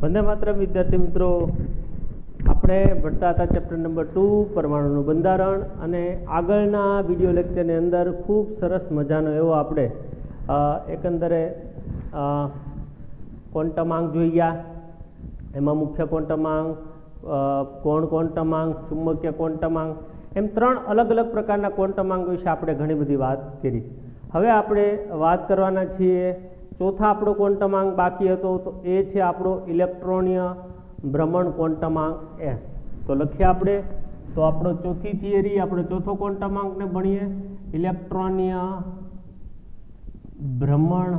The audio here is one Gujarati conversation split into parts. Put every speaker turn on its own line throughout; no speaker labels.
વંદે માતરમ વિદ્યાર્થી મિત્રો, આપણે ભણતા હતા ચેપ્ટર નંબર 2 પરમાણુનું બંધારણ, અને આગળના વિડીયો લેક્ચરની અંદર ખૂબ સરસ મજાનો એવો આપણે એકંદરે ક્વોન્ટમાંક જોઈ ગયા. એમાં મુખ્ય ક્વોન્ટમાંક, કોણ ક્વોન્ટમાંક, ચુંબકીય ક્વોન્ટમાંક, એમ 3 અલગ અલગ પ્રકારના ક્વોન્ટમાંક વિશે આપણે ઘણી બધી વાત કરી. હવે આપણે વાત કરવાના છીએ ચોથા આપણો ક્વોન્ટમાંક બાકી હતો, તો એ છે આપણો ઇલેક્ટ્રોનીય ભ્રમણ ક્વોન્ટમાંક એસ. તો લખીએ આપણે. તો આપણો ચોથી થિયરી, આપણે ચોથો ક્વોન્ટમાંકને ભણીએ, ઇલેક્ટ્રોનીય ભ્રમણ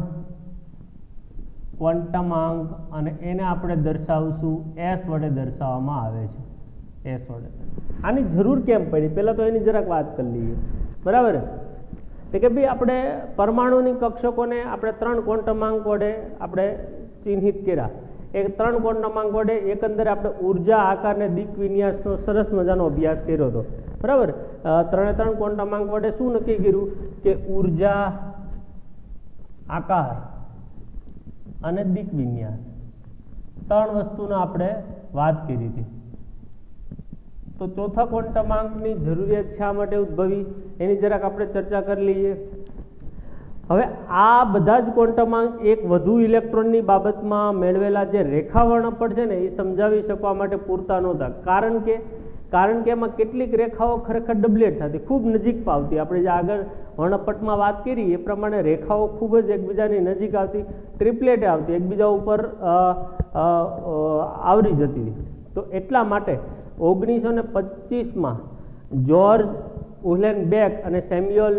ક્વોન્ટમાંક, અને એને આપણે દર્શાવશું એસ વડે દર્શાવવામાં આવે છે. એસ વડે. આની જરૂર કેમ પડી, પહેલાં તો એની જરાક વાત કરી લઈએ. બરાબર કે ભાઈ આપણે પરમાણુની કક્ષકોને આપણે 3 ક્વોન્ટમાંક વડે આપણે ચિહ્નિત કર્યા. એ 3 ક્વોન્ટમાંક વડે એકંદરે આપણે ઉર્જા, આકાર અને દિક વિન્યાસનો સરસ મજાનો અભ્યાસ કર્યો હતો. બરાબર. 3 ક્વોન્ટમાંક વડે શું નક્કી કર્યું કે ઉર્જા, આકાર અને દિક વિન્યાસ 3 વસ્તુનો આપણે વાત કરી હતી. તો ચોથા ક્વોન્ટમાંકની જરૂરિયાત શા માટે ઉદ્ભવી, એની જરાક આપણે ચર્ચા કરી લઈએ. હવે આ બધા જ ક્વોન્ટમાંક એક વધુ ઇલેક્ટ્રોનની બાબતમાં મેળવેલા જે રેખા વર્ણપટ છે ને, એ સમજાવી શકવા માટે પૂરતા નહોતા. કારણ કે એમાં કેટલીક રેખાઓ ખરેખર ડબલેટ થતી, ખૂબ નજીક પાવતી. આપણે જે આગળ વર્ણપટમાં વાત કરી એ પ્રમાણે રેખાઓ ખૂબ જ એકબીજાની નજીક આવતી, ટ્રિપલેટ આવતી, એકબીજા ઉપર આવરી જતી. તો એટલા માટે 1925માં જ્યોર્જ ઉહલેનબેક અને સેમ્યુઅલ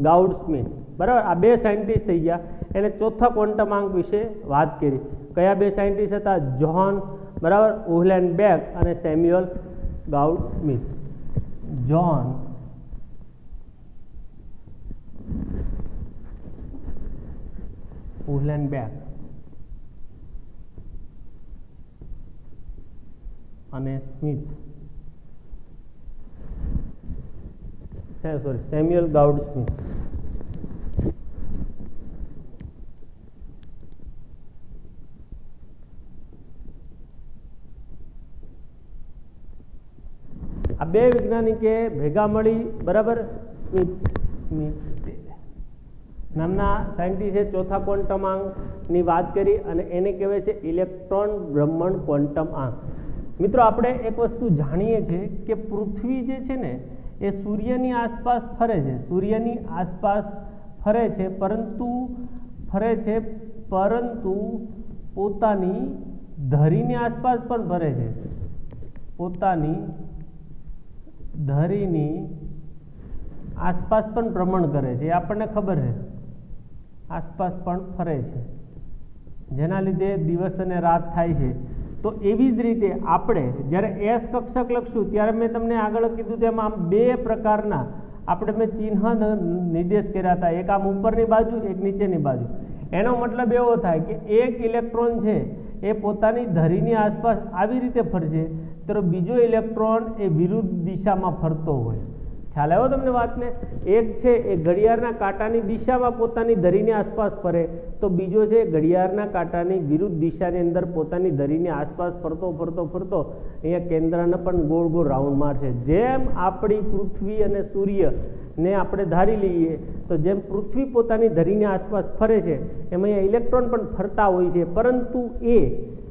ગાઉડસ્મિથ, બરાબર, આ 2 સાયન્ટિસ્ટ થઈ ગયા. એને ચોથા ક્વોન્ટમાંક વિશે વાત કરી. કયા 2 સાયન્ટિસ્ટ હતા? જ્હોન, બરાબર, ઉહલેનબેક અને સેમ્યુઅલ ગાઉડસ્મિથ. જ્હોન ઉહલેનબેક અને સેમ્યુઅલ ગાઉડસ્મિથ. આ 2 વૈજ્ઞાનિકે ભેગા મળી, બરાબર, સ્મિથ નામના સાયન્ટિસ્ટે ચોથા ક્વોન્ટમાંકની વાત કરી, અને એને કહેવાય છે ઇલેક્ટ્રોન ભ્રમણ ક્વોન્ટમાંક. મિત્રો, આપણે એક વસ્તુ જાણીએ છીએ કે પૃથ્વી જે છે ને એ સૂર્યની આસપાસ ફરે છે. સૂર્યની આસપાસ ફરે છે, પરંતુ પોતાની ધરીની આસપાસ પણ ફરે છે. પોતાની ધરીની આસપાસ પણ ભ્રમણ કરે છે, એ આપણને ખબર છે. આસપાસ પણ ફરે છે, જેના લીધે દિવસ અને રાત થાય છે. તો એવી જ રીતે આપણે જ્યારે એસ કક્ષક લખશું ત્યારે મેં તમને આગળ કીધું તેમ આમ 2 પ્રકારના મેં ચિહ્ન નિર્દેશ કર્યા હતા. એક આમ ઉપરની બાજુ, એક નીચેની બાજુ. એનો મતલબ એવો થાય કે એક ઇલેક્ટ્રોન છે એ પોતાની ધરીની આસપાસ આવી રીતે ફરશે, તો બીજો ઇલેક્ટ્રોન એ વિરુદ્ધ દિશામાં ફરતો હોય. ખ્યાલ આવ્યો તમને વાતને? એક છે એ ઘડિયાળના કાંટાની દિશામાં પોતાની ધરીની આસપાસ ફરે, તો બીજો છે ઘડિયાળના કાંટાની વિરુદ્ધ દિશાની અંદર પોતાની ધરીની આસપાસ ફરતો અહીંયા કેન્દ્રને પણ ગોળ ગોળ રાઉન્ડ મારશે. જેમ આપણી પૃથ્વી અને સૂર્યને આપણે ધારી લઈએ, તો જેમ પૃથ્વી પોતાની ધરીની આસપાસ ફરે છે એમ અહીંયા ઇલેક્ટ્રોન પણ ફરતા હોય છે. પરંતુ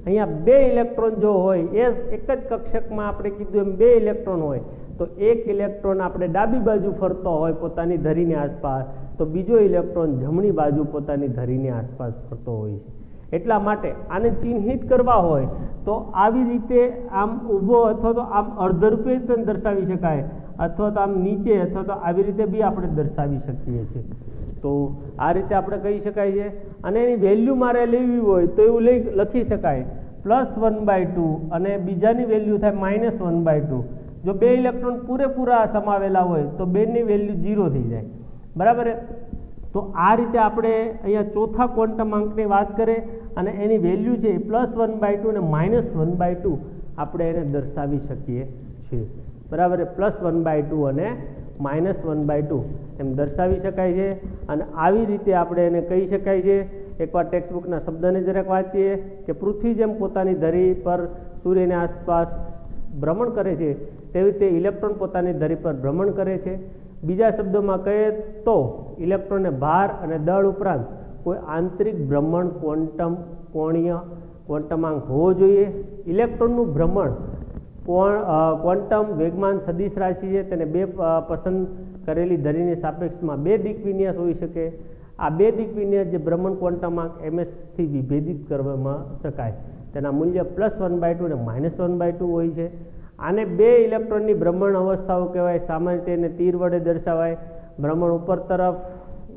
અહીંયા 2 ઇલેક્ટ્રોન જો હોય, એ એક જ કક્ષકમાં આપણે કીધું એમ 2 ઇલેક્ટ્રોન હોય, તો એક ઇલેક્ટ્રોન આપણે ડાબી બાજુ ફરતો હોય પોતાની ધરીની આસપાસ, તો બીજો ઇલેક્ટ્રોન જમણી બાજુ પોતાની ધરીની આસપાસ ફરતો હોય છે. એટલા માટે આને ચિહ્નિત કરવા હોય તો આવી રીતે આમ ઊભો અથવા તો આમ અર્ધરૂપે પણ દર્શાવી શકાય, અથવા તો આમ નીચે, અથવા તો આવી રીતે બી આપણે દર્શાવી શકીએ છીએ. તો આ રીતે આપણે કહી શકાય છે. અને એની વેલ્યુ મારે લેવી હોય તો એવું લખી શકાય +1/2, અને બીજાની વેલ્યુ થાય -1/2. જો 2 ઇલેક્ટ્રોન પૂરેપૂરા સમાવેલા હોય તો 2ની વેલ્યુ 0 થઈ જાય. બરાબર. તો આ રીતે આપણે અહીંયા ચોથા ક્વોન્ટમાંકની વાત કરીએ, અને એની વેલ્યુ છે +1/2 અને -1/2 આપણે એને દર્શાવી શકીએ છીએ. બરાબર. +1/2 અને -1/2 એમ દર્શાવી શકાય છે. અને આવી રીતે આપણે એને કહી શકાય છે એકવાર ટેક્સ્ટ બુકના શબ્દને જરાક વાંચીએ કે પૃથ્વી જેમ પોતાની ધરી પર સૂર્યની આસપાસ ભ્રમણ કરે છે તેવી રીતે ઇલેક્ટ્રોન પોતાની ધરી પર ભ્રમણ કરે છે. બીજા શબ્દોમાં કહીએ તો ઇલેક્ટ્રોનને ભાર અને દળ ઉપરાંત કોઈ આંતરિક ભ્રમણ કોણીય ક્વોન્ટમાંક હોવો જોઈએ. ઇલેક્ટ્રોનનું ભ્રમણ ક્વોન્ટમ વેગમાન સદિશ રાશિ છે, તેને બે પસંદ કરેલી ધરીની સાપેક્ષમાં બે દિક વિન્યાસ હોઈ શકે. આ બે દિક વિન્યાસ જે ભ્રમણ ક્વોન્ટમાંક MS-થી વિભેદિત કરવામાં શકાય. તેના મૂલ્ય +1/2 અને -1/2 હોય છે. આને બે ઇલેક્ટ્રોનની ભ્રમણ અવસ્થાઓ કહેવાય. સામાન્ય રીતે એને તીર વડે દર્શાવાય. ભ્રમણ ઉપર તરફ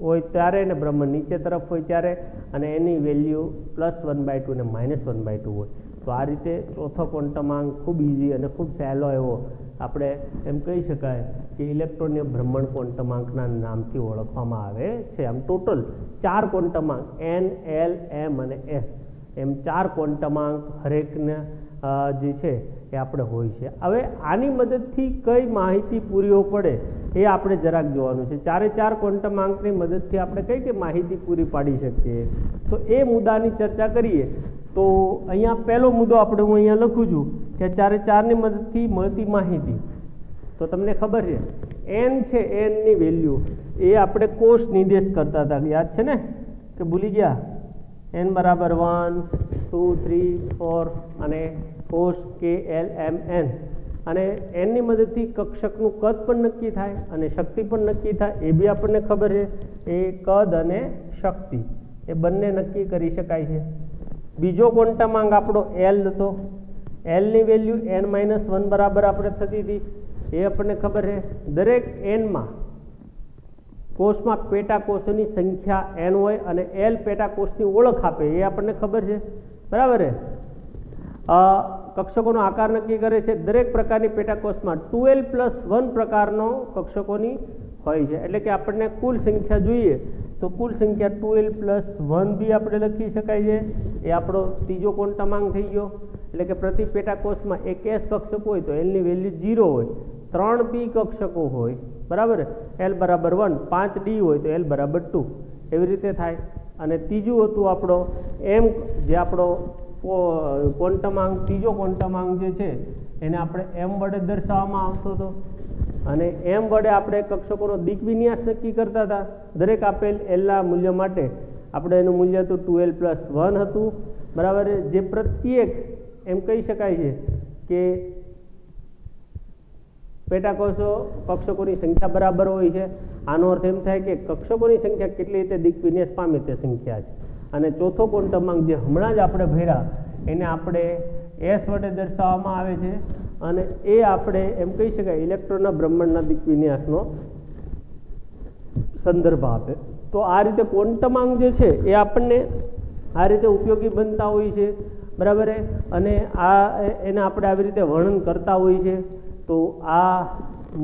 હોય ત્યારે અને ભ્રમણ નીચે તરફ હોય ત્યારે, અને એની વેલ્યુ +1/2 અને -1/2 હોય. તો આ રીતે ચોથો ક્વોન્ટમાંક ખૂબ ઇઝી અને ખૂબ સહેલો એવો આપણે એમ કહી શકાય કે ઇલેક્ટ્રોનીય ભ્રમણ ક્વોન્ટમાંકના નામથી ઓળખવામાં આવે છે. આમ ટોટલ 4 ક્વોન્ટમાંક N, L, M અને S એમ 4 ક્વોન્ટમાંક હરેકને જે છે એ આપણે હોય છે. હવે આની મદદથી કઈ માહિતી પૂરીઓ પડે એ આપણે જરાક જોવાનું છે. 4 ક્વોન્ટમાંકની મદદથી આપણે કઈ કઈ માહિતી પૂરી પાડી શકીએ, તો એ મુદ્દાની ચર્ચા કરીએ. તો અહીંયા પહેલો મુદ્દો આપણે હું અહીંયા લખું છું કે 4ની મદદથી મળતી માહિતી. તો તમને ખબર છે N છે, Nની વેલ્યુ એ આપણે કોષ નિર્દેશ કરતા હતા, યાદ છે ને કે ભૂલી ગયા? N બરાબર 1, 2, 3, 4 અને કોષ KLMN. અને એનની મદદથી કક્ષકનું કદ પણ નક્કી થાય અને શક્તિ પણ નક્કી થાય, એ બી આપણને ખબર છે. એ કદ અને શક્તિ એ બંને નક્કી કરી શકાય છે. બીજો ક્વોન્ટમાંક આપણો L હતો. Lની વેલ્યુ N-1 બરાબર આપણે થતી હતી, એ આપણને ખબર છે. દરેક Nમાં કોષમાં પેટાકોષોની સંખ્યા N હોય અને L પેટાકોષની ઓળખ આપે, એ આપણને ખબર છે. બરાબર છે. કક્ષકોનો આકાર નક્કી કરે છે. દરેક પ્રકારની પેટાકોષમાં 2L+1 પ્રકારનો કક્ષકોની હોય છે. એટલે કે આપણને કુલ સંખ્યા જોઈએ તો કુલ સંખ્યા 2L+1 બી આપણે લખી શકાય છે. એ આપણો ત્રીજો ક્વોન્ટમાંક થઈ ગયો. એટલે કે પ્રતિ પેટાકોષમાં એક S કક્ષક હોય તો Lની વેલ્યુ 0 હોય. 3 P કક્ષકો હોય, બરાબર, L બરાબર 1. 5 D હોય તો L બરાબર 2. એવી રીતે થાય. અને ત્રીજું હતું આપણો M, જે આપણો ક્વોન્ટમાંક, ત્રીજો ક્વોન્ટમાંક જે છે એને આપણે M વડે દર્શાવવામાં આવતો હતો. અને M વડે આપણે કક્ષકોનો દિક વિન્યાસ નક્કી કરતા હતા. દરેક આપેલ Lના મૂલ્ય માટે આપણે એનું મૂલ્ય હતું 2L+1 હતું, બરાબર. જે પ્રત્યેક એમ કહી શકાય છે કે પેટાકોષો કક્ષકોની સંખ્યા બરાબર હોય છે. આનો અર્થ એમ થાય કે કક્ષકોની સંખ્યા કેટલી રીતે દિક વિન્યાસ પામે તે સંખ્યા છે. અને ચોથો ક્વોન્ટમાંક જે હમણાં જ આપણે ભર્યા એને આપણે S વડે દર્શાવવામાં આવે છે. અને એ આપણે એમ કહી શકાય ઇલેક્ટ્રોનના ભ્રમણના દિક વિન્યાસનો સંદર્ભ આપે. તો આ રીતે ક્વોન્ટમાંક જે છે એ આપણને આ રીતે ઉપયોગી બનતા હોય છે, બરાબર. અને એને આપણે આવી રીતે વર્ણન કરતા હોય છે. તો આ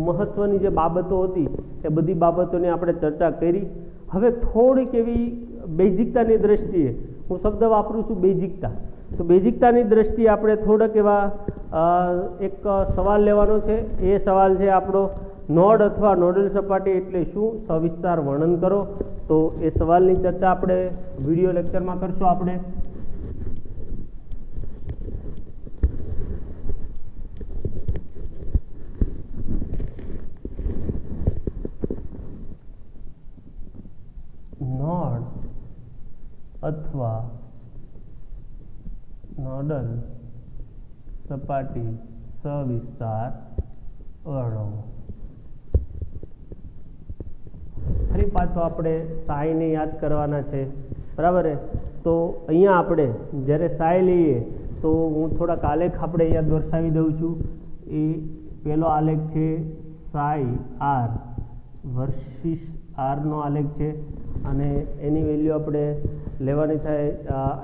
મહત્વની જે બાબતો હતી એ બધી બાબતોની આપણે ચર્ચા કરી. હવે થોડીક એવી બેઝિકતાની દ્રષ્ટિએ હું શબ્દ વાપરું છું, બેઝિકતા. તો બેઝિકતાની દ્રષ્ટિએ આપણે થોડાક એવા એક સવાલ લેવાનો છે. એ સવાલ છે આપણો નોડ અથવા નોડલ સપાટી એટલે શું, સવિસ્તાર વર્ણન કરો. તો એ સવાલની ચર્ચા આપણે વિડીયો લેક્ચરમાં કરશું. આપણે નોડ અથવા નોડલ સપાટી સવિસ્તાર વર્ણવો. ફરી પાછો આપણે સાઈને યાદ કરવાના છે, બરાબર. તો અહીંયા આપણે જ્યારે સાઈ લઈએ તો હું થોડાક આલેખ આપણે અહીંયા દર્શાવી દઉં છું. એ પહેલો આલેખ છે સાઈ R વર્સિસ આરનો આલેખ છે. અને એની વેલ્યુ આપણે લેવાની થાય,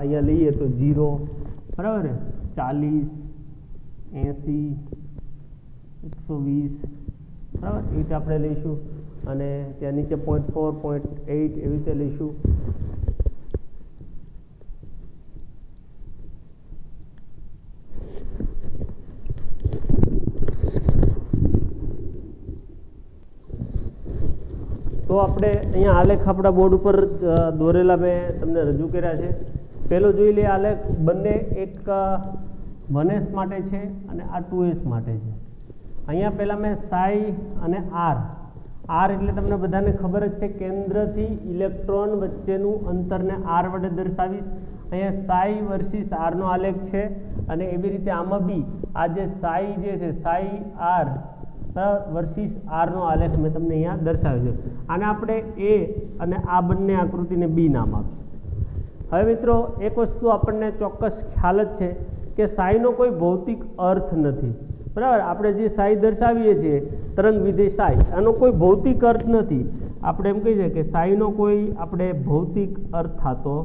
અહીંયા લઈએ તો 0, બરાબર, 40, 80, 120, બરાબર, એ રીતે આપણે લઈશું. અને ત્યાં નીચે 0.4, 0.8 એવી રીતે લઈશું. તો તો આપણે અહીંયા આલેખ આપણા બોર્ડ ઉપર દોરેલા મેં તમને રજૂ કર્યા છે. પહેલો જોઈ લઈએ આલેખ. બંને એક 1s માટે છે અને આ 2s માટે છે. અહીંયા પહેલાં મેં સાઈ અને આર એટલે તમને બધાને ખબર જ છે, કેન્દ્રથી ઇલેક્ટ્રોન વચ્ચેનું અંતરને આર વડે દર્શાવીશ. અહીંયા સાઈ વર્સિસ આરનો આલેખ છે અને એવી રીતે આમાં બી આ જે સાઈ જે છે સાઈ આર વર્સિસ આરનો આલેખ મેં તમને અહીંયા દર્શાવ્યો છે. આને આપણે એ અને આ બંને આકૃતિને બી નામ આપીશું. હવે મિત્રો એક વસ્તુ આપણને ચોક્કસ ખ્યાલ જ છે કે સાઈનો કોઈ ભૌતિક અર્થ નથી, બરાબર. આપણે જે સાઈ દર્શાવીએ છીએ તરંગ વિધેય સાઈ, આનો કોઈ ભૌતિક અર્થ નથી. આપણે એમ કહીએ કે સાઈનો કોઈ આપણે ભૌતિક અર્થ થતો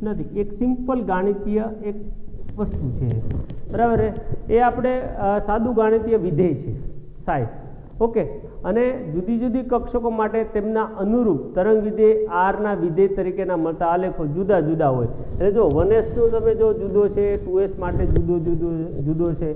નથી. એક સિમ્પલ ગાણિતીય એક વસ્તુ છે, બરાબર. એ આપણે સાદું ગાણિતીય વિધેય છે સાઈ, ઓકે. અને જુદી જુદી કક્ષકો માટે તેમના અનુરૂપ તરંગ વિધેય આરના વિધેય તરીકેના મળતા આલેખો જુદા જુદા હોય. એટલે જો 1sનું તમે જો જુદો છે, 2s માટે જુદો છે,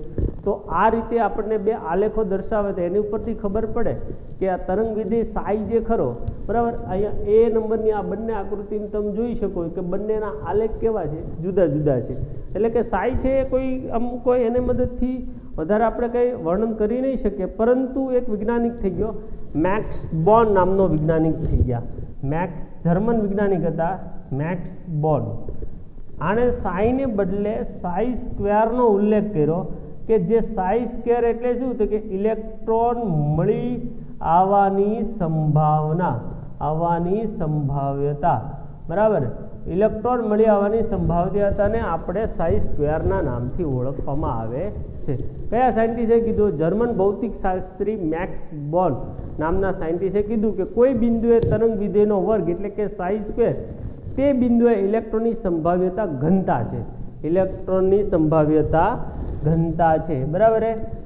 તો આ રીતે આપણને બે આલેખો દર્શાવે તો એની ઉપરથી ખબર પડે કે આ તરંગ વિધેય સાઈ જે ખરો, બરાબર. અહીંયા એ નંબરની આ બંને આકૃતિમાં તમે જોઈ શકો કે બંનેના આલેખ કેવા છે, જુદા જુદા છે. એટલે કે સાઈ છે કોઈ એને મદદથી વધારે આપણે કંઈ વર્ણન કરી નહીં શકીએ, પરંતુ એક વૈજ્ઞાનિક થઈ ગયો, મેક્સ બોર્ન નામનો વૈજ્ઞાનિક થઈ ગયા. મેક્સ જર્મન વૈજ્ઞાનિક હતા, મેક્સ બોર્ન. આણે સાઈને બદલે સાઈ સ્ક્વેરનો ઉલ્લેખ કર્યો કે જે સાઈ સ્ક્વેર એટલે શું, તો કે ઇલેક્ટ્રોન મળી આવવાની સંભાવ્યતા, બરાબર. ઇલેક્ટ્રોન મળી આવવાની સંભાવ્યતાને આપણે સાઈ સ્ક્વેરના નામથી ઓળખવામાં આવે છે. કયા સાયન્ટિસ્ટે કીધું? જર્મન ભૌતિક શાસ્ત્રી મેક્સ બોર્ન નામના સાયન્ટિસ્ટે કીધું કે કોઈ બિંદુએ તરંગ વિધેયનો વર્ગ એટલે કે સાઈ સ્ક્વેર, તે બિંદુએ ઇલેક્ટ્રોનની સંભાવ્યતા ઘનતા છે. ઇલેક્ટ્રોનની સંભાવ્યતા ઘનતા છે, બરાબર.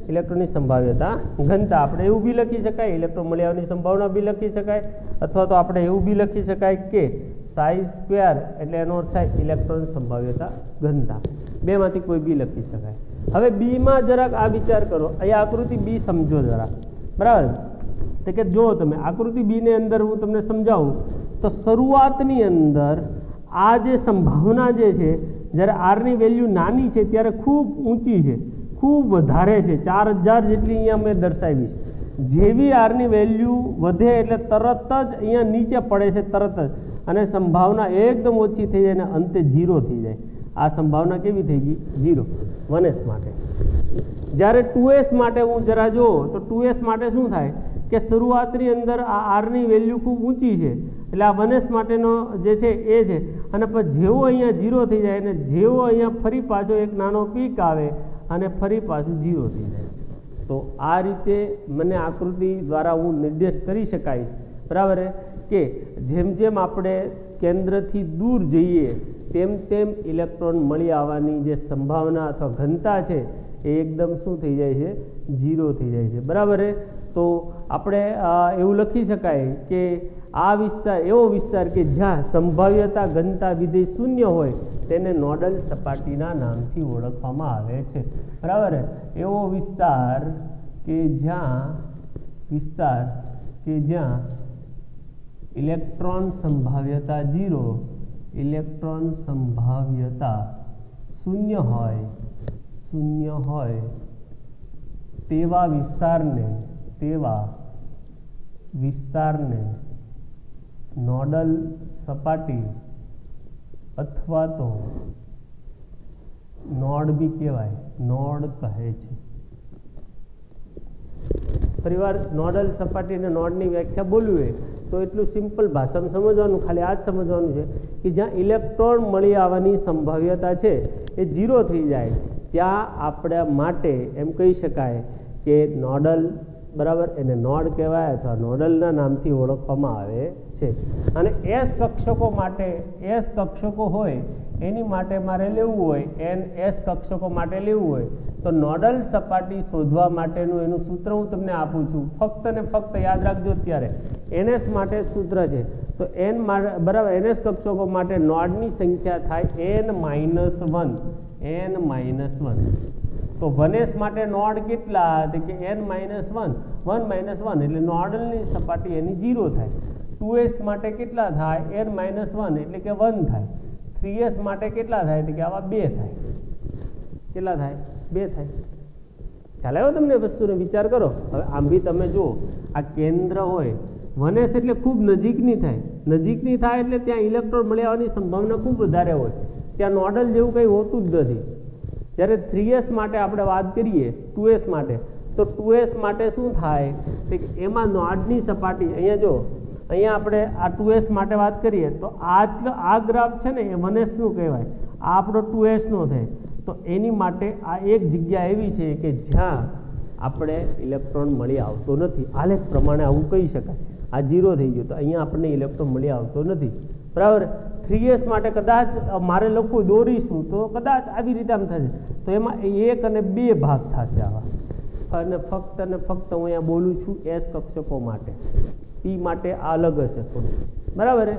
ઇલેક્ટ્રોનની સંભાવ્યતા ઘનતા આપણે એવું બી લખી શકાય, ઇલેક્ટ્રોન મળી આવવાની સંભાવના બી લખી શકાય, અથવા તો આપણે એવું બી લખી શકાય કે સાઈ સ્ક્વેર એટલે એનો અર્થ થાય ઇલેક્ટ્રોન સંભાવ્યતા ઘનતા. બેમાંથી કોઈ બી લખી શકાય. હવે બીમાં જરાક આ વિચાર કરો. અહીંયા આકૃતિ બી સમજો જરા, બરાબર. તો કે જો તમે આકૃતિ બીની અંદર હું તમને સમજાવું તો શરૂઆતની અંદર આ જે સંભાવના જે છે, જ્યારે આરની વેલ્યુ નાની છે ત્યારે ખૂબ ઊંચી છે, ખૂબ વધારે છે, 4000 જેટલી અહીંયા મેં દર્શાવી છે. જેવી આરની વેલ્યુ વધે એટલે તરત જ અહીંયા નીચે પડે છે તરત જ, અને સંભાવના એકદમ ઓછી થઈ જાય અને અંતે 0 થઈ જાય. આ સંભાવના કેવી થઈ ગઈ? 0 1s માટે. જ્યારે 2s માટે હું જરા જો તો 2s માટે શું થાય કે શરૂઆતની અંદર આ આરની વેલ્યુ ખૂબ ઊંચી છે, એટલે આ 1s માટેનો જે છે એ છે, અને પછી જેવો અહીંયા 0 થઈ જાય અને જેવો અહીંયા ફરી પાછો એક નાનો પીક આવે અને ફરી પાછું 0 થઈ જાય. તો આ રીતે મને આકૃતિ દ્વારા હું નિર્દેશ કરી શકાય, બરાબર, કે જેમ જેમ આપણે કેન્દ્રથી દૂર જઈએ તેમ તેમ ઇલેક્ટ્રોન મળી આવવાની જે સંભાવના અથવા ઘનતા છે એ એકદમ શું થઈ જાય છે? 0 થઈ જાય છે, બરાબર. તો આપણે એવું લખી શકાય કે આ વિસ્તાર એવો વિસ્તાર કે જ્યાં સંભાવ્યતા ઘનતા વિધેય શૂન્ય હોય તેને નોડલ સપાટીના નામથી ઓળખવામાં આવે છે, બરાબર. એવો વિસ્તાર કે જ્યાં ઇલેક્ટ્રોન સંભાવ્યતા 0, ઇલેક્ટ્રોન સંભાવ્યતા શૂન્ય હોય તેવા વિસ્તારને નોડલ સપાટી અથવા તો નોડ બી કહેવાય, નોડ કહે છે. ફરીવાર નોડલ સપાટી અને નોડની વ્યાખ્યા બોલવી તો એટલું સિમ્પલ ભાષામાં સમજવાનું, ખાલી આ જ સમજવાનું છે કે જ્યાં ઇલેક્ટ્રોન મળી આવવાની સંભાવ્યતા છે એ 0 થઈ જાય ત્યાં આપણા માટે એમ કહી શકાય કે નોડલ, બરાબર, એને નોડ કહેવાય અથવા નોડલના નામથી ઓળખવામાં આવે છે. અને એસ કક્ષકો હોય એની માટે મારે લેવું હોય, એસ કક્ષકો માટે લેવું હોય તો નોડલ સપાટી શોધવા માટેનું એનું સૂત્ર હું તમને આપું છું. ફક્ત ને ફક્ત યાદ રાખજો, અત્યારે NS માટે સૂત્ર છે તો બરાબર, NS કક્ષકો માટે નોડની સંખ્યા થાય n-1. તો 1s માટે નોડ કેટલા? તો કે n-1 1 - 1 એટલે નોડલની સપાટી એની 0 થાય. 2s માટે કેટલા થાય n-1 એટલે કે 1 થાય, 3s માટે કેટલા થાય એટલે કે આવા 2 થાય, કેટલા થાય 2 થાય. ખ્યાલ આવ્યો તમને વસ્તુનો વિચાર કરો. હવે આમ બી તમે જુઓ આ કેન્દ્ર હોય 1s એટલે ખૂબ નજીકની થાય, નજીકની થાય એટલે ત્યાં ઇલેક્ટ્રોન મળી આવવાની સંભાવના ખૂબ વધારે હોય, ત્યાં નોડલ જેવું કંઈ હોતું જ નથી. જ્યારે 3s માટે આપણે વાત કરીએ 2s માટે, તો 2s માટે શું થાય કે એમાં નોડની સપાટી અહીંયા જો અહીંયા આપણે આ 2s માટે વાત કરીએ તો આ ગ્રાફ છે ને એ 1sનું કહેવાય, આ આપણો 2sનો થાય. તો એની માટે આ એક જગ્યા એવી છે કે જ્યાં આપણે ઇલેક્ટ્રોન મળી આવતો નથી. આલેખ પ્રમાણે આવું કહી શકાય. આ 0 થઈ ગયું તો અહીંયા આપણને ઇલેક્ટ્રોન મળી આવતો નથી, બરાબર. 3s માટે કદાચ મારે લખવું દોરીશું તો કદાચ આવી રીતે આમ થશે, તો એમાં 1 અને 2 ભાગ થશે આવા. અને ફક્ત હું અહીંયા બોલું છું એસ કક્ષકો માટે, પી માટે આ અલગ હશે થોડું, બરાબર.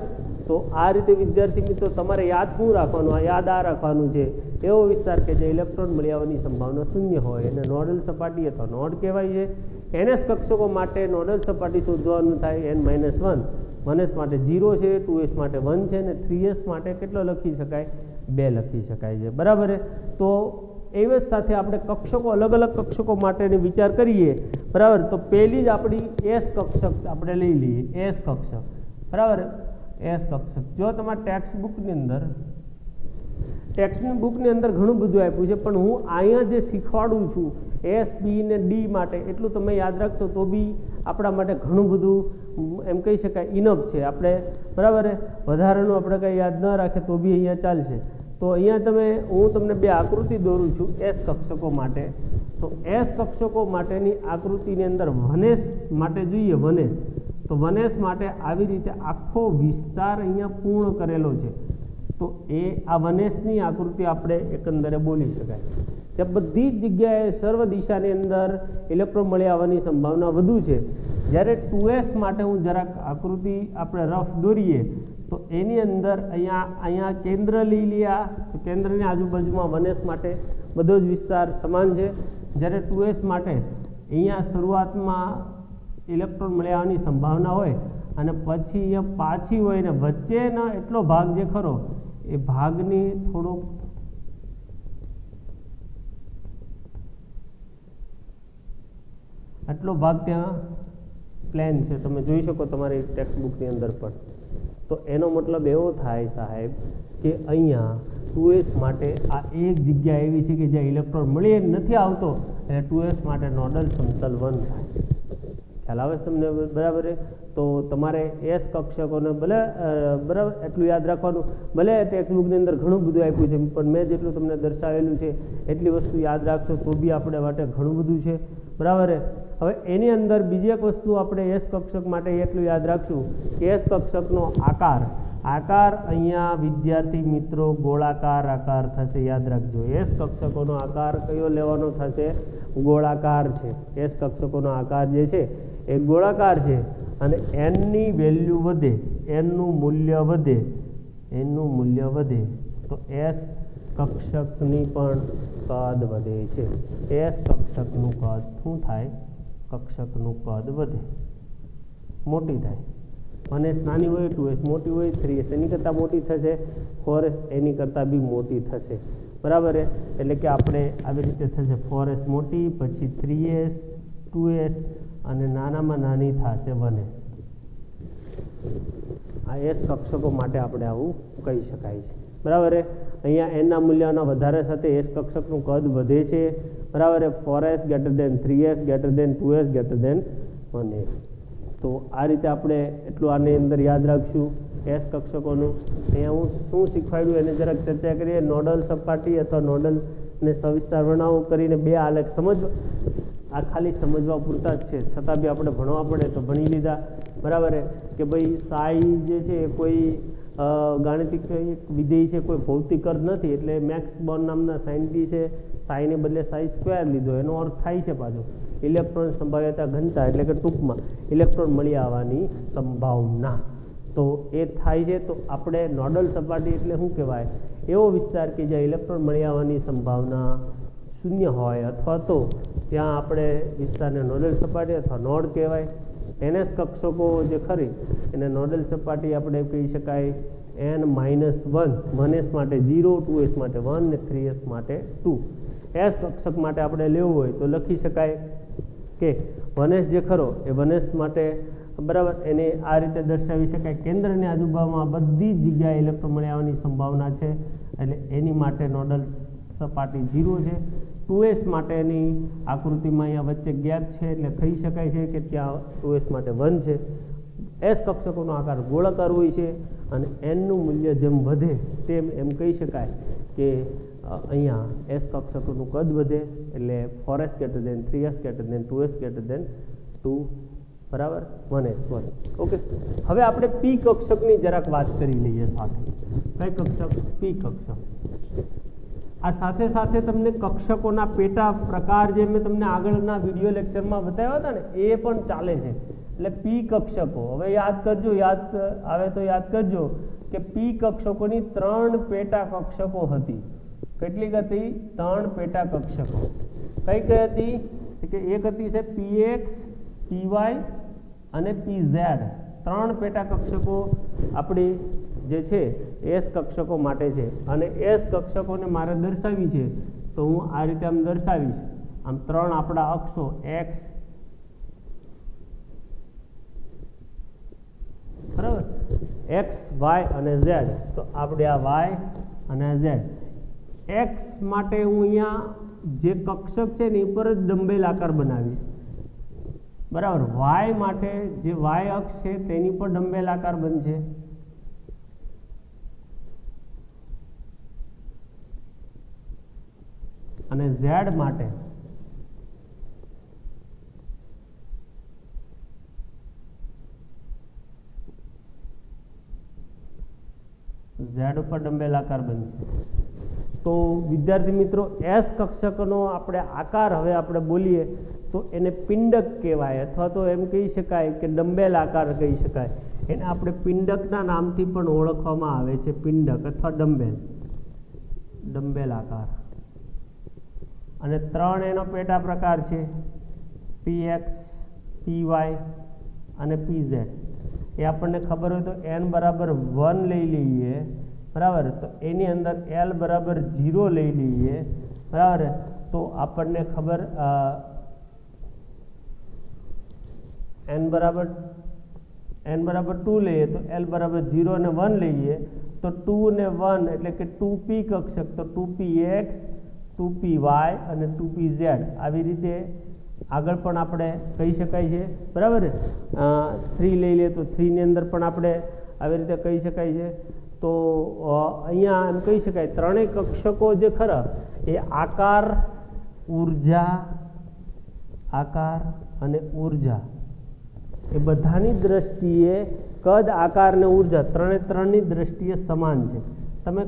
તો આ રીતે વિદ્યાર્થી મિત્રો તમારે યાદ શું રાખવાનું, યાદ આ રાખવાનું છે એવો વિસ્તાર કે જે ઇલેક્ટ્રોન મળી આવવાની સંભાવના શૂન્ય હોય એને નોડલ સપાટી અથવા નોડ કહેવાય છે. એનએસ કક્ષકો માટે નોડલ સપાટી શોધવાનું થાય n-1, 1s માટે 0 છે, 2s માટે 1 છે, અને 3s માટે કેટલો લખી શકાય 2 લખી શકાય છે, બરાબર. તો એવી સાથે આપણે કક્ષકો અલગ અલગ કક્ષકો માટેનો વિચાર કરીએ, બરાબર. તો પહેલી જ આપણી એસ કક્ષક આપણે લઈ લઈએ, એસ કક્ષક, બરાબર. એસ કક્ષક જો તમારા ટેક્સ્ટ બુકની અંદર ઘણું બધું આપ્યું છે, પણ હું અહીંયા જે શીખવાડું છું એસ, બી ને ડી માટે એટલું તમે યાદ રાખશો તો બી આપણા માટે ઘણું બધું એમ કહી શકાય ઇનફ છે. આપણે બરાબર વધારાનું આપણે કંઈ યાદ ન રાખે તો બી અહીંયા ચાલશે. તો અહીંયા હું તમને 2 આકૃતિ દોરું છું એસ કક્ષકો માટે. તો એસ કક્ષકો માટેની આકૃતિની અંદર 1s માટે જોઈએ, 1s તો 1s માટે આવી રીતે આખો વિસ્તાર અહીંયા પૂર્ણ કરેલો છે. તો આ 1sની આકૃતિ આપણે એકંદરે બોલી શકાય કે બધી જ જગ્યાએ સર્વ દિશાની અંદર ઇલેક્ટ્રોન મળી આવવાની સંભાવના વધુ છે. જ્યારે 2s માટે હું જરાક આકૃતિ આપણે રફ દોરીએ તો એની અંદર અહીંયા કેન્દ્ર લઈ લીયા, તો કેન્દ્રની આજુબાજુમાં 1s માટે બધો જ વિસ્તાર સમાન છે. જ્યારે 2s માટે અહીંયા શરૂઆતમાં ઇલેક્ટ્રોન મળી આવવાની સંભાવના હોય અને પછી અહીંયા પાછી હોય ને વચ્ચેનો એટલો ભાગ જે ખરો એ ભાગની થોડોક આટલો ભાગ ત્યાં પ્લેન છે, તમે જોઈ શકો તમારી ટેક્સ્ટ બુકની અંદર પણ. તો એનો મતલબ એવો થાય સાહેબ કે અહીંયા 2s માટે આ એક જગ્યા એવી છે કે જ્યાં ઇલેક્ટ્રોન મળી નથી આવતો, એટલે 2s માટે નોડલ સમતલ 1 થાય. ખ્યાલ આવે છે તમને, બરાબર. તો તમારે એસ કક્ષકોને બરાબર એટલું યાદ રાખવાનું. ભલે ટેક્સ્ટ બુકની અંદર ઘણું બધું આપ્યું છે, પણ મેં જેટલું તમને દર્શાવેલું છે એટલી વસ્તુ યાદ રાખશો તો બી આપણે માટે ઘણું બધું છે, બરાબર. હવે એની અંદર બીજી એક વસ્તુ આપણે એસ કક્ષક માટે એટલું યાદ રાખશું કે એસ કક્ષકનો આકાર અહીંયા વિદ્યાર્થી મિત્રો ગોળાકાર આકાર થશે, યાદ રાખજો. એસ કક્ષકોનો આકાર કયો લેવાનો થશે? ગોળાકાર છે. એસ કક્ષકોનો આકાર જે છે એ ગોળાકાર છે અને એનની વેલ્યુ વધે, એનનું મૂલ્ય વધે તો એસ કક્ષકની પણ કદ વધે છે. એસ કક્ષકનું કદ શું થાય? કક્ષકનું કદ વધે, મોટી થાય. 1s નાની હોય, 2s મોટી હોય, 3s એની કરતાં મોટી થશે, 4s એની કરતાં બી મોટી થશે, બરાબર. એટલે કે આપણે આવી રીતે થશે 4s મોટી, પછી 3s, 2s અને નાનામાં નાની થશે 1s. આ એસ કક્ષકો માટે આપણે આવું કહી શકાય છે, બરાબર. અહીંયા એનના મૂલ્યના વધારે સાથે એસ કક્ષકનું કદ વધે છે, બરાબર. 4s > 3s > 2s > 1s. તો આ રીતે આપણે એટલું આની અંદર યાદ રાખશું એસ કક્ષકોનું. અહીંયા હું શું શીખવાડ્યું એને જરાક ચર્ચા કરીએ. નોડલ સપાટી અથવા નોડલને સવિસ્તાર વર્ણવો કરીને 2 આલેખ સમજવા, આ ખાલી સમજવા પૂરતા જ છે, છતાં બી આપણે ભણવા પડે તો ભણી લીધા, બરાબર. કે ભાઈ સાઈ જે છે એ કોઈ ગાણિતિક વિધેય છે, કોઈ ભૌતિક અર્થ નથી. એટલે મેક્સ બોર્ન નામના સાયન્ટિસ્ટે સાઈને બદલે સાઈ સ્ક્વેર લીધો. એનો અર્થ થાય છે પાછો ઇલેક્ટ્રોન સંભાવ્યતા ઘનતા, એટલે કે ટૂંકમાં ઇલેક્ટ્રોન મળી આવવાની સંભાવના. તો એ થાય છે. તો આપણે નોડલ સપાટી એટલે શું કહેવાય? એવો વિસ્તાર કે જ્યાં ઇલેક્ટ્રોન મળી આવવાની સંભાવના શૂન્ય હોય, અથવા તો ત્યાં આપણે વિસ્તારને નોડલ સપાટી અથવા નોડ કહેવાય. NS કક્ષકો જે ખરી એને નોડલ સપાટી આપણે કહી શકાય n-1, 1s માટે 0, 2s માટે 1 ને 3s માટે 2. S કક્ષક માટે આપણે લેવું હોય તો લખી શકાય કે 1s જે ખરો એ 1s માટે બરાબર એને આ રીતે દર્શાવી શકાય, કેન્દ્રની આજુબાજુમાં બધી જ જગ્યાએ ઇલેક્ટ્રોન મળી આવવાની સંભાવના છે, એટલે એની માટે નોડલ સપાટી 0 છે. 2s માટેની આકૃતિમાં અહીંયા વચ્ચે ગેપ છે એટલે કહી શકાય છે કે ત્યાં 2s માટે 1 છે. S કક્ષકોનો આકાર ગોળાકાર હોય છે અને nનું મૂલ્ય જેમ વધે તેમ એમ કહી શકાય કે અહીંયા S કક્ષકોનું કદ વધે, એટલે 4s greater than 3s greater than 2s greater than 2 બરાબર 1s1. ઓકે, હવે આપણે P કક્ષકની જરાક વાત કરી લઈએ સાથે. કઈ કક્ષક? P કક્ષક. આ સાથે સાથે તમને કક્ષકોના પેટા પ્રકાર જે મેં તમને આગળના વિડીયો લેક્ચરમાં બતાવ્યા હતા ને એ પણ ચાલે છે. એટલે P કક્ષકો હવે યાદ કરજો, યાદ આવે તો યાદ કરજો કે P કક્ષકોની 3 પેટા કક્ષકો હતી. કેટલીક હતી? 3 પેટા કક્ષકો. કઈ કઈ હતી? કે એક હતી છે Px, Py અને Pz. 3 પેટા કક્ષકો આપણી જે છે S કક્ષકો માટે છે, અને S કક્ષકોને મારે દર્શાવી છે તો હું આ રીતે આમ દર્શાવીશ. આમ 3 આપણા અક્ષો x બરાબર, x, y અને z. તો આપણે આ y અને z. x માટે હું અહીંયા જે કક્ષક છે ને એ પર જ ડંબેલ આકાર બનાવીશ બરાબર. y માટે જે y અક્ષ છે તેની પર ડંબેલ આકાર બનશે. અને z માટે z ઉપર ડંબેલ આકાર બનશે. તો વિદ્યાર્થી મિત્રો, S કક્ષકનો આપણે આકાર હવે આપણે બોલીએ તો એને પિંડક કહેવાય, અથવા તો એમ કહી શકાય કે ડંબેલ આકાર કહી શકાય. એને આપણે પિંડકના નામથી પણ ઓળખવામાં આવે છે, પિંડક અથવા ડંબેલ, ડંબેલ આકાર. અને 3 એનો પેટા પ્રકાર છે Px, Py અને Pz. એ આપણને ખબર હોય તો n બરાબર 1 લઈ લઈએ બરાબર, તો એની અંદર l બરાબર 0 લઈ લઈએ બરાબર, તો આપણને ખબર n બરાબર 2 લઈએ તો l બરાબર 0 અને 1 લઈએ તો 2 ને 1 એટલે કે 2p કક્ષક, તો 2px, 2py અને 2pz. આવી રીતે આગળ પણ આપણે કહી શકાય છે બરાબર. 3 લઈ લઈએ તો 3 ની અંદર પણ આપણે આવી રીતે કહી શકાય છે. તો અહીંયા એમ કહી શકાય ત્રણેય કક્ષકો જે ખરા એ આકાર, ઉર્જા, આકાર અને ઉર્જા એ બધાની દ્રષ્ટિએ કદ, આકાર અને ઉર્જા ત્રણની દ્રષ્ટિએ સમાન છે. તમે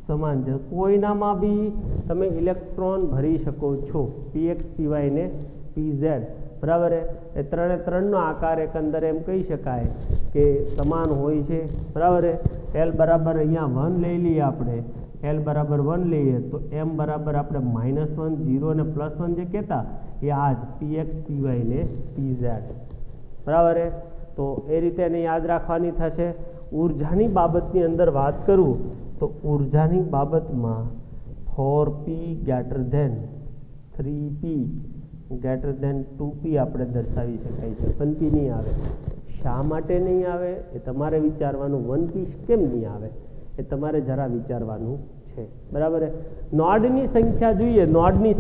સમાન છે, કોઈનામાં બી તમે ઇલેક્ટ્રોન ભરી શકો છો, Px, Py ને Pz બરાબર. એ ત્રણનો આકાર એકંદરે એમ કહી શકાય કે સમાન હોય છે બરાબર. l બરાબર અહીંયા 1 લઈ લઈએ આપણે, l બરાબર 1 લઈએ તો m બરાબર આપણે -1, 0 અને +1 જે કહેતા એ આ જ Px, Py ને Pz બરાબર. તો એ રીતે એને યાદ રાખવાની થશે. ઉર્જાની બાબતની અંદર વાત કરું તો ઉર્જાની બાબતમાં 4p greater than 3p greater than 2p આપણે દર્શાવી શકાય છે. 1p નહીં આવે. શા માટે નહીં આવે એ તમારે વિચારવાનું. 1p કેમ નહીં આવે એ તમારે જરા વિચારવાનું છે બરાબર. નોડની સંખ્યા જોઈએ, નોડની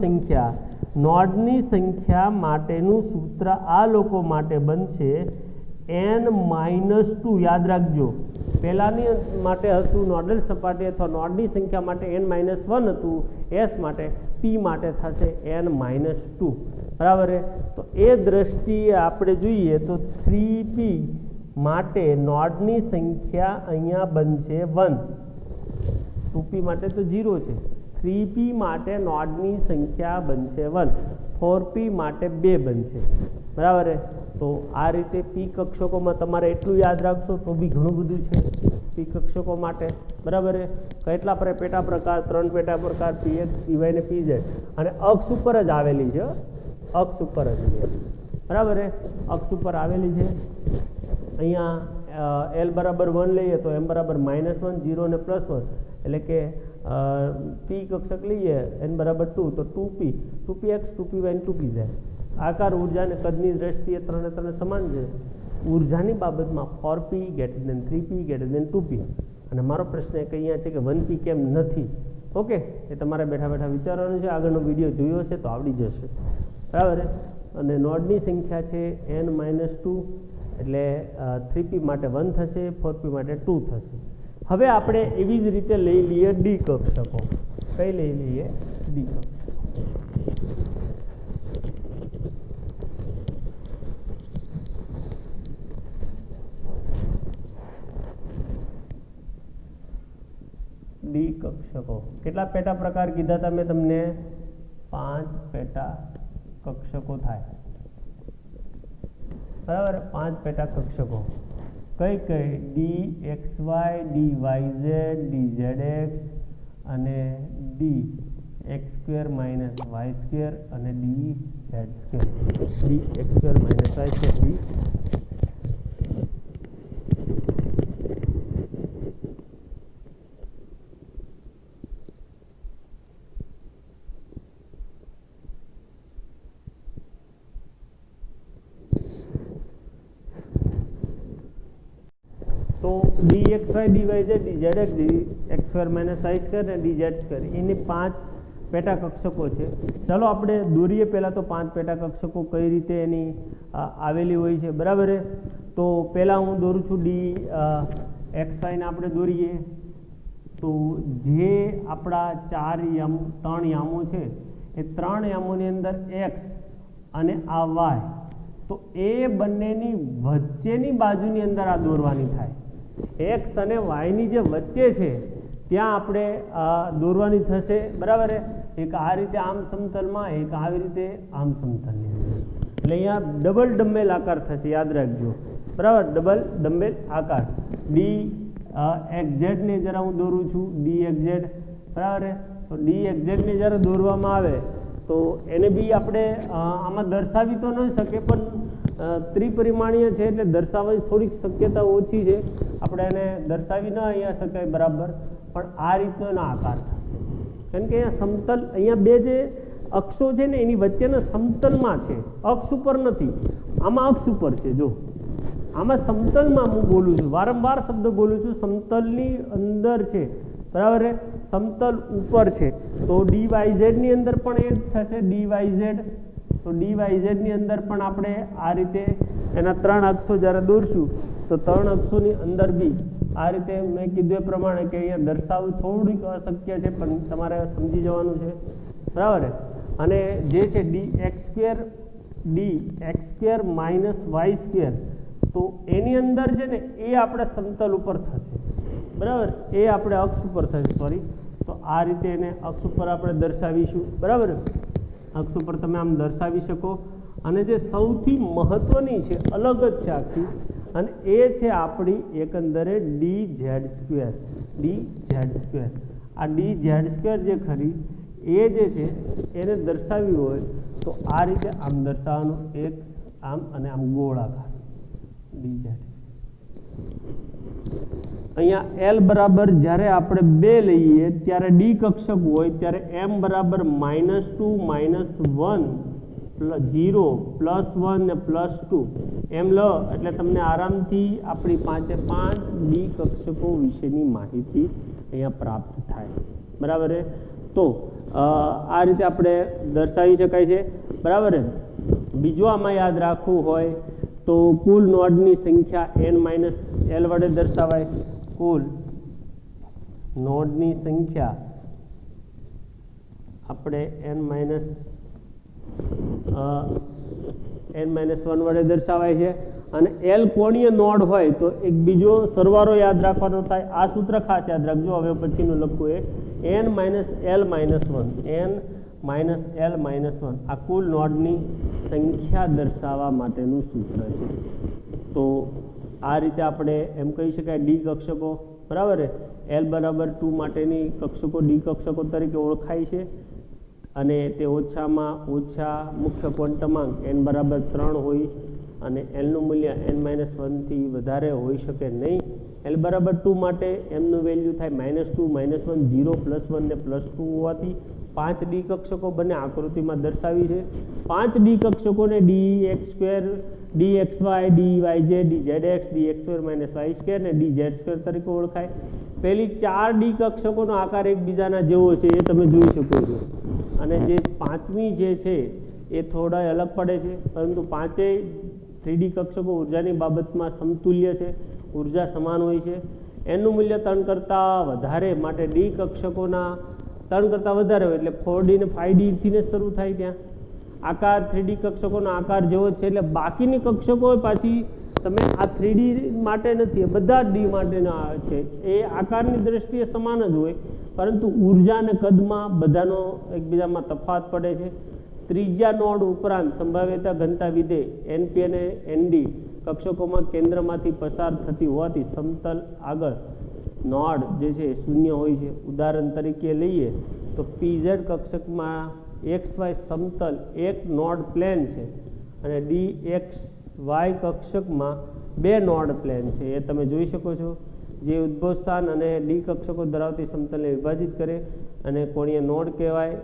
સંખ્યા માટેનું સૂત્ર આ લોકો માટે બનશે n-2. યાદ રાખજો, પહેલાની માટે હતું નોડલ સપાટી અથવા નોડની સંખ્યા માટે n-1 હતું, S માટે, P માટે થશે n-2 બરાબર. તો એ દ્રષ્ટિએ આપણે જોઈએ તો 3p માટે નોડની સંખ્યા અહીંયા બનશે 1, 2p માટે તો 0 છે. 3p માટે નોડની સંખ્યા બનશે 1, 4p માટે 2 બનશે બરાબર. તો આ રીતે P કક્ષકોમાં તમારે એટલું યાદ રાખશો તો બી ઘણું બધું છે P કક્ષકો માટે બરાબર. કેટલા પેટા પ્રકાર? 3 પેટા પ્રકાર Px, Py ને Pz, અને અક્ષ ઉપર જ આવેલી છે, અક્ષ ઉપર જ. બરાબર છે, અક્ષ ઉપર આવેલી છે. અહીંયા L બરાબર 1 લઈએ તો M બરાબર -1, 0 અને +1, એટલે કે P કક્ષક લઈએ N બરાબર 2 તો 2P, 2Px, 2Py અને 2Pz. આકાર, ઉર્જા અને કદની દ્રષ્ટિએ ત્રણે સમાન છે. ઉર્જાની બાબતમાં 4P > 3P > 2P. અને મારો પ્રશ્ન એક અહીંયા છે કે 1P કેમ નથી? ઓકે, એ તમારે બેઠા બેઠા વિચારવાનું છે. આગળનો વિડીયો જોયો હશે તો આવડી જશે. બરાબર. અને નોડની સંખ્યા છે N-2, એટલે 3P માટે 1 થશે, 4P માટે 2 થશે. હવે આપણે એવી જ રીતે લઈ લઈએ ડી કક્ષકો. કઈ લઈ લઈએ? ડી કક્ષકો. ડી કક્ષકો કેટલા પેટા પ્રકાર કીધા હતા મેં તમને? 5 પેટા કક્ષકો થાય. બરાબર, 5 પેટા કક્ષકો કઈ DXY, DYZ, DZX અને DX² - Y² અને DZ². DX² - Y², તો DXY, DYZ, DZX, DX² - Y² અને DZ², એની 5 પેટા કક્ષકો છે. ચાલો આપણે દોરીએ પહેલા તો 5 પેટા કક્ષકો કઈ રીતે એની આવેલી હોય છે. બરાબર. તો પહેલા હું દોરું છું DXY ને આપણે દોરીએ તો જે આપણા 3 યામો છે એ 3 યામોની અંદર X અને આ Y, તો એ બંનેની વચ્ચેની બાજુની અંદર આ દોરવાની થાય. X અને Y ની જે વચ્ચે છે ત્યાં આપણે દોરવાની થશે. બરાબર. એક આ રીતે આમ સમતલમાં, એક આવી રીતે આમ સમતલની અંદર. એટલે અહીંયા ડબલ ડમ્બેલ આકાર થશે, યાદ રાખજો. બરાબર, ડબલ ડમ્બેલ આકાર. DXZ ને જરા હું દોરું છું, DXZ. બરાબર. તો DXZ ને જ્યારે દોરવામાં આવે તો એને બી આપણે આમાં દર્શાવી તો ન શકે, પણ ત્રિપરિમાણીય છે એટલે દર્શાવવાની થોડીક શક્યતા ઓછી છે. આપણે એને દર્શાવી ન અહીંયા શકાય બરાબર, પણ આ રીતનો એનો આકાર થશે. કારણ કે અહીંયા સમતલ, અહીંયા બે જે અક્ષો છે ને એની વચ્ચેના સમતલમાં છે, અક્ષ ઉપર નથી. આમાં અક્ષ ઉપર છે. જો આમાં સમતલમાં હું બોલું છું, વારંવાર શબ્દ બોલું છું, સમતલની અંદર છે. બરાબર. સમતલ ઉપર છે તો DYZ ની અંદર પણ એ જ થશે, DYZ. તો DYZ ની અંદર પણ આપણે આ રીતે એના 3 અક્ષો જ્યારે દોરશું તો 3 અક્ષોની અંદર બી આ રીતે મેં કીધું એ પ્રમાણે કે અહીંયા દર્શાવવું થોડીક અશક્ય છે, પણ તમારે સમજી જવાનું છે. બરાબર. અને જે છે DX² - Y², તો એની અંદર છે ને એ આપણે સમતલ ઉપર થશે. બરાબર. એ આપણે અક્ષ ઉપર થશે, સોરી. તો આ રીતે એને અક્ષ ઉપર આપણે દર્શાવીશું. બરાબર. અક્ષ ઉપર તમે આમ દર્શાવી શકો. અને જે સૌથી મહત્વની છે, અલગ જ છે આખી, અને એ છે આપણી એકંદરે DZ². આ DZ² જે ખરી એ જે છે એને દર્શાવી હોય તો આ રીતે આમ દર્શાવવાનું, એક આમ અને આમ ગોળાકાર DZ. અહીંયા L બરાબર જ્યારે આપણે 2 લઈએ ત્યારે ડી કક્ષક હોય ત્યારે M બરાબર -2, -1, 0, +1 ને +2 એમ લો એટલે તમને આરામથી આપણી 5 ડી કક્ષકો વિશેની માહિતી અહીંયા પ્રાપ્ત થાય. બરાબર. તો આ રીતે આપણે દર્શાવી શકાય છે. બરાબર. બીજું આમાં યાદ રાખવું હોય તો કુલ નોડની સંખ્યા N-L વડે દર્શાવાય. કુલ નોડની સંખ્યા આપણે N-1 વડે દર્શાવાય છે. અને L કોણીય નોડ હોય તો એક બીજો સરવાળો યાદ રાખવાનો થાય. આ સૂત્ર ખાસ યાદ રાખજો. હવે પછીનું લખવું એ N-L-1 આ કુલ નોડની સંખ્યા દર્શાવવા માટેનું સૂત્ર છે. તો આ રીતે આપણે એમ કહી શકાય ડી કક્ષકો. બરાબર. L બરાબર 2 માટેની કક્ષકો ડી કક્ષકો તરીકે ઓળખાય છે. અને તે ઓછામાં ઓછા મુખ્ય ક્વોન્ટમાંક n બરાબર 3 હોય અને એલનું મૂલ્ય n-1થી વધારે હોઈ શકે નહીં. એલ બરાબર 2 માટે એમનું વેલ્યુ થાય -2, -1, 0, +1 ને +2 હોવાથી 5 ડી કક્ષકો બંને આકૃતિમાં દર્શાવી છે. 5 D કક્ષકોને dx2, dxy, dyz, dzx, dx2 - y2 ને dz2 તરીકે ઓળખાય. પહેલી 4 ડી કક્ષકોનો આકાર એકબીજાના જેવો છે એ તમે જોઈ શકો છો, અને જે પાંચમી જે છે એ થોડા અલગ પડે છે, પરંતુ પાંચેય 3D કક્ષકો ઉર્જાની બાબતમાં સમતુલ્ય છે, ઉર્જા સમાન હોય છે. એનું મૂલ્ય 3 કરતાં વધારે માટે ડી કક્ષકોના 3 કરતાં વધારે હોય એટલે 4D ને 5D થી ને શરૂ થાય. ત્યાં આકાર 3D કક્ષકોનો આકાર જેવો જ છે, એટલે બાકીની કક્ષકો પાછી તમે આ 3D માટે નથી, બધા જ ડી માટેના છે. એ આકારની દ્રષ્ટિએ સમાન જ હોય, પરંતુ ઉર્જા અને કદમાં બધાનો એકબીજામાં તફાવત પડે છે. ત્રીજા નોડ ઉપરાંત સંભાવ્યતા ઘનતા વિધેય NP અને ND કક્ષકોમાં કેન્દ્રમાંથી પસાર થતી હોવાથી સમતલ આગળ નોડ જે છે શૂન્ય હોય છે. ઉદાહરણ તરીકે લઈએ તો PZ કક્ષકમાં XY સમતલ એક નોડ પ્લેન છે અને DXY કક્ષકમાં 2 નોડ પ્લેન છે. એ તમે જોઈ શકો છો. જે ઉદ્ભવ સ્થાન અને ડી કક્ષકો ધરાવતી સમતલને વિભાજિત કરે અને કોણીય નોડ કહેવાય.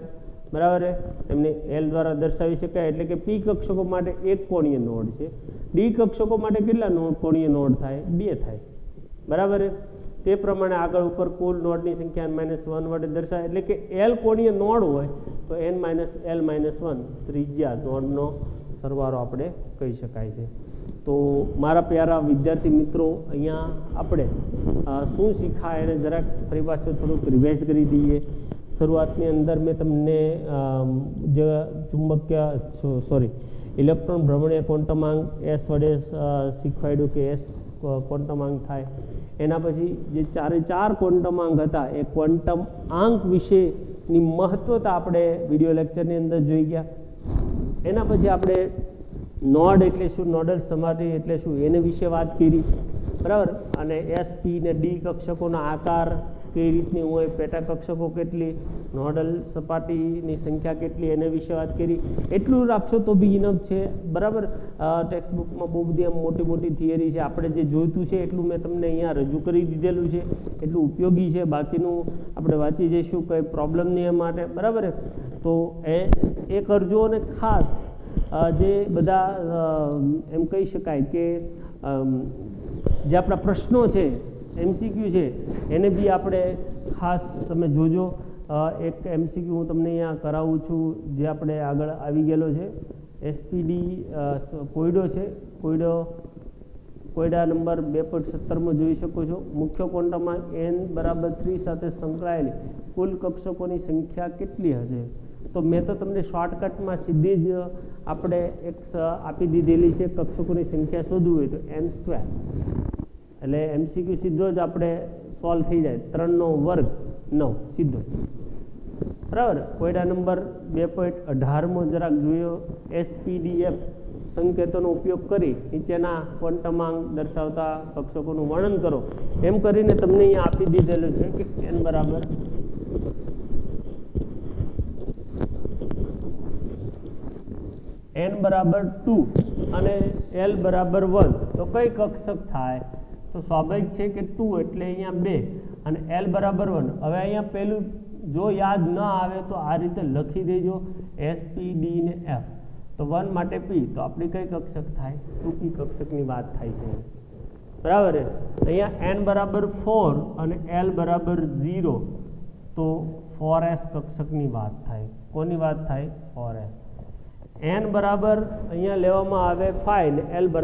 બરાબર, એમને એલ દ્વારા દર્શાવી શકાય. એટલે કે પી કક્ષકો માટે એક કોણીય નોડ છે. ડી કક્ષકો માટે કેટલા કોણીય નોડ થાય? 2 થાય. બરાબર, તે પ્રમાણે આગળ ઉપર કુલ નોડની સંખ્યા n-1 વડે દર્શાવે. એટલે કે એલ કોણીય નોડ હોય તો n-l-1 ત્રિજ્યા નોડનો સરવાળો આપણે કહી શકાય છે. તો મારા પ્યારા વિદ્યાર્થી મિત્રો, અહીંયા આપણે શું શીખાય એને જરાક ફરી પાછું થોડુંક રિવાઇઝ કરી દઈએ. શરૂઆતની અંદર મેં તમને જે ઇલેક્ટ્રોન ભ્રમણીય ક્વોન્ટમાંક S વડે શીખવાડ્યું કે S ક્વોન્ટમાંક થાય. એના પછી જે 4 ક્વોન્ટમાંક હતા એ ક્વોન્ટમ આંક વિશેની મહત્વતા આપણે વિડીયો લેક્ચરની અંદર જોઈ ગયા. એના પછી આપણે નોડ એટલે શું, નોડલ સપાટી એટલે શું એને વિશે વાત કરી. બરાબર, અને S, P ને D કક્ષકોના આકાર કઈ રીતની હોય, પેટા કક્ષકો કેટલી, નોડલ સપાટીની સંખ્યા કેટલી, એને વિશે વાત કરી. એટલું રાખશો તો બી ઇનફ છે. બરાબર, ટેક્સ્ટ બુકમાં બહુ બધી આમ મોટી મોટી થિયરી છે. આપણે જે જોઈતું છે એટલું મેં તમને અહીંયા રજૂ કરી દીધેલું છે, એટલું ઉપયોગી છે. બાકીનું આપણે વાંચી જઈશું, કંઈ પ્રોબ્લેમ નહીં એ માટે. બરાબર, તો એ કરજો. અને ખાસ જે બધા એમ કહી શકાય કે જે આપણા પ્રશ્નો છે, MCQ છે, એને બી આપણે ખાસ તમે જોજો. એક MCQ હું તમને અહીંયા કરાવું છું, જે આપણે આગળ આવી ગયેલો છે. SPD કોયડો છે, કોયડા નંબર 2.17માં જોઈ શકો છો. મુખ્ય ક્વોન્ટમમાં n-3 સાથે સંકળાયેલી કુલ કક્ષકોની સંખ્યા કેટલી હશે? તો મેં તો તમને શોર્ટકટમાં સીધી જ આપણે એક આપી દીધેલી છે. કક્ષકોની સંખ્યા શોધવું હોય તો n², એટલે MCQ સીધો જ આપણે સોલ્વ થઈ જાય. 3 નો વર્ગ 9 સીધો. બરાબર, કોયડા નંબર 2.18માં જરાક જોયો. SPDF સંકેતોનો ઉપયોગ કરી નીચેના ક્વોન્ટમાંક દર્શાવતા કક્ષકોનું વર્ણન કરો. એમ કરીને તમને અહીંયા આપી દીધેલું છે કે n બરાબર n=2 અને l = 1 તો કઈ કક્ષક થાય? તો સ્વાભાવિક છે કે 2 એટલે અહીંયા 2 અને l = 1. હવે અહીંયા પેલું જો યાદ ન આવે તો આ રીતે લખી દેજો, SP, D ને F. તો 1 માટે P, તો આપણી કઈ કક્ષક થાય? 2P કક્ષકની વાત થાય છે. બરાબર, અહીંયા n = 4 અને l = 0 તો 4s કક્ષકની વાત થાય. કોની વાત થાય? 4s. n બરાબર અહીંયા લેવામાં આવે 5 ને l =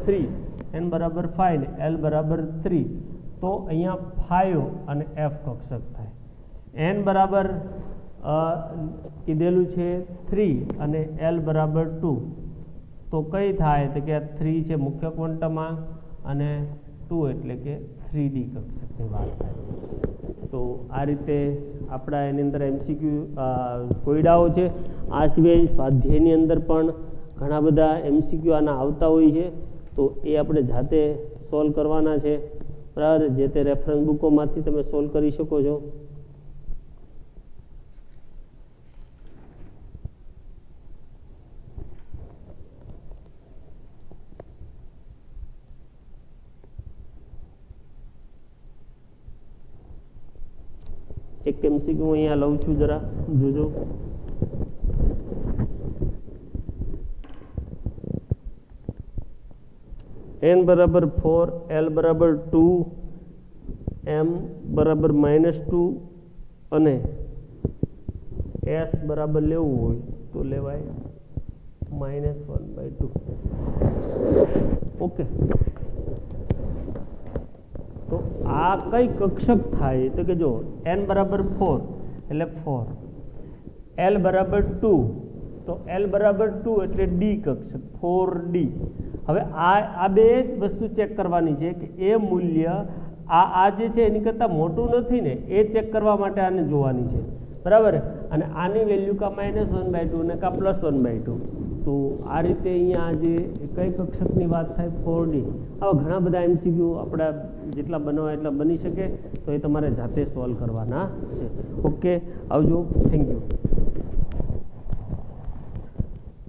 3, n = 5 ને l = 3 તો અહીંયા 5 અને f કક્ષક થાય. n બરાબર કીધેલું છે 3 અને l = 2 તો કઈ થાય? તો કે 3 છે મુખ્ય ક્વોન્ટમાંક અને 2 એટલે કે 3D કક્ષકની વાત થાય. તો આ રીતે આપણા એની અંદર MCQ કોયડાઓ છે. આ સિવાય સ્વાધ્યાયની અંદર પણ ઘણા બધા MCQ આના આવતા હોય છે, તો એ આપણે જાતે સોલ્વ કરવાના છે. બરાબર, જે તે રેફરન્સ બુકોમાંથી તમે સોલ્વ કરી શકો છો. એક MCQ અહીંયા લઉં છું, જરા જોજો. n બરાબર 4, l બરાબર 2, m બરાબર -2 અને s બરાબર લેવું હોય તો લેવાય -1/2. ઓકે, તો આ કઈ કક્ષક થાય તો કે જો n બરાબર 4 એટલે 4, l બરાબર 2 તો l બરાબર 2 એટલે d કક્ષક 4d. હવે આ બે જ વસ્તુ ચેક કરવાની છે કે એ મૂલ્ય આ જે છે એની કરતાં મોટું નથી ને, એ ચેક કરવા માટે આને જોવાની છે, બરાબર. અને આની વેલ્યુ કા -1/2 ને કા +1/2. તો આ રીતે અહીંયા જે કઈ કક્ષકની વાત થાય 4d. આવા ઘણા બધા MCQ આપણા જેટલા બનાવવા એટલા બની શકે, તો એ તમારે જાતે સોલ્વ કરવાના છે. ઓકે, આવજો, થેન્ક યુ.